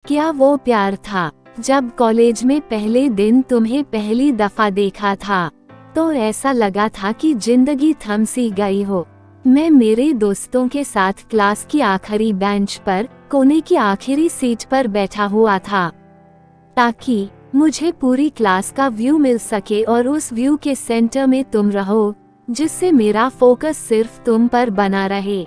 क्या वो प्यार था जब कॉलेज में पहले दिन तुम्हें पहली दफा देखा था तो ऐसा लगा था कि जिंदगी थम सी गई हो। मैं मेरे दोस्तों के साथ क्लास की आखिरी बेंच पर कोने की आखिरी सीट पर बैठा हुआ था ताकि मुझे पूरी क्लास का व्यू मिल सके और उस व्यू के सेंटर में तुम रहो, जिससे मेरा फोकस सिर्फ तुम पर बना रहे।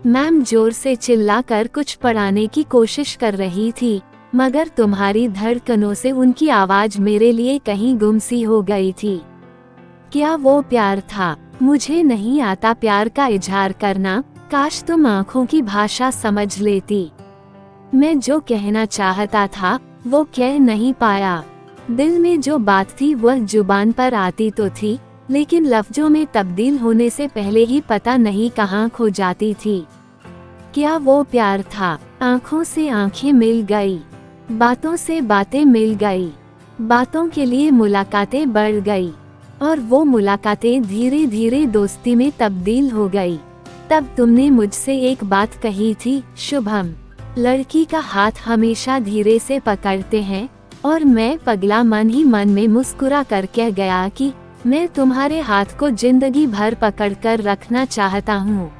मैम जोर से चिल्लाकर कुछ पढ़ाने की कोशिश कर रही थी, मगर तुम्हारी धड़कनों से उनकी आवाज मेरे लिए कहीं गुम सी हो गई थी। क्या वो प्यार था? मुझे नहीं आता प्यार का इजहार करना, काश तुम आँखों की भाषा समझ लेती। मैं जो कहना चाहता था वो कह नहीं पाया। दिल में जो बात थी वह जुबान पर आती तो थी, लेकिन लफ्जों में तब्दील होने से पहले ही पता नहीं कहाँ खो जाती थी। क्या वो प्यार था? आँखों से आँखें मिल गई, बातों से बातें मिल गई, बातों के लिए मुलाकातें बढ़ गई और वो मुलाकातें धीरे धीरे दोस्ती में तब्दील हो गई। तब तुमने मुझसे एक बात कही थी, शुभम, लड़की का हाथ हमेशा धीरे से पकड़ते हैं, और मैं पगला मन ही मन में मुस्कुरा कर कह गया कि मैं तुम्हारे हाथ को जिंदगी भर पकड़कर रखना चाहता हूँ।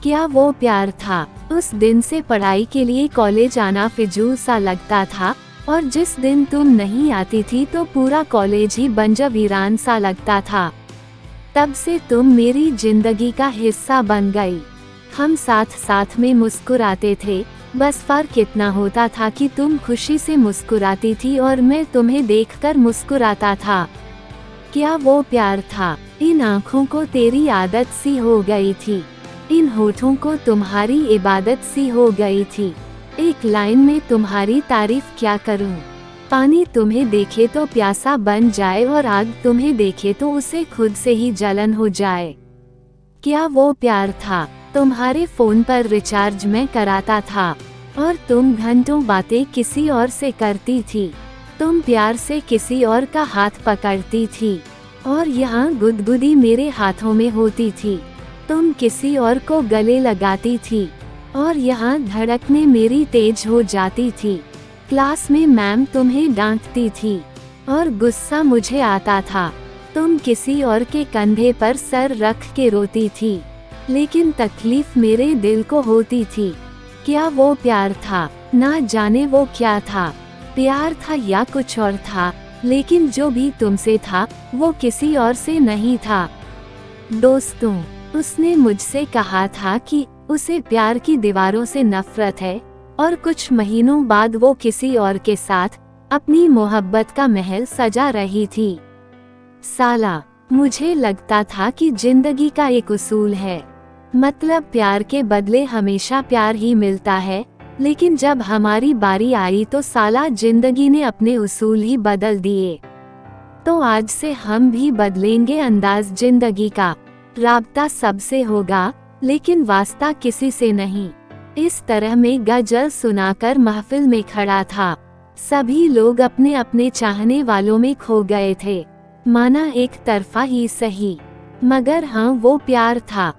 क्या वो प्यार था? उस दिन से पढ़ाई के लिए कॉलेज आना फिजूल सा लगता था, और जिस दिन तुम नहीं आती थी तो पूरा कॉलेज ही बंजर वीरान सा लगता था। तब से तुम मेरी जिंदगी का हिस्सा बन गई। हम साथ साथ में मुस्कुराते थे, बस फर्क इतना होता था कि तुम खुशी से मुस्कुराती थी और मैं तुम्हें देखकर मुस्कुराता था। क्या वो प्यार था? इन आँखों को तेरी आदत सी हो गई थी, इन होठों को तुम्हारी इबादत सी हो गई थी। एक लाइन में तुम्हारी तारीफ क्या करूं? पानी तुम्हें देखे तो प्यासा बन जाए और आग तुम्हें देखे तो उसे खुद से ही जलन हो जाए। क्या वो प्यार था? तुम्हारे फोन पर रिचार्ज मैं कराता था और तुम घंटों बातें किसी और से करती थी। तुम प्यार से किसी और का हाथ पकड़ती थी और यहाँ गुदगुदी मेरे हाथों में होती थी। तुम किसी और को गले लगाती थी और यहाँ धड़कने मेरी तेज हो जाती थी। क्लास में मैम तुम्हें डांटती थी और गुस्सा मुझे आता था। तुम किसी और के कंधे पर सर रख के रोती थी, लेकिन तकलीफ मेरे दिल को होती थी। क्या वो प्यार था? ना जाने वो क्या था, प्यार था या कुछ और था, लेकिन जो भी तुमसे था वो किसी और से नहीं था। दोस्तों, उसने मुझसे कहा था कि उसे प्यार की दीवारों से नफरत है, और कुछ महीनों बाद वो किसी और के साथ अपनी मोहब्बत का महल सजा रही थी। साला, मुझे लगता था कि जिंदगी का एक उसूल है, मतलब प्यार के बदले हमेशा प्यार ही मिलता है, लेकिन जब हमारी बारी आई तो साला जिंदगी ने अपने उसूल ही बदल दिए। तो आज से हम भी बदलेंगे अंदाज जिंदगी का। राब्ता सबसे होगा, लेकिन वास्ता किसी से नहीं। इस तरह में गजल सुनाकर महफिल में खड़ा था। सभी लोग अपने अपने चाहने वालों में खो गए थे। माना एक तरफा ही सही, मगर हाँ वो प्यार था।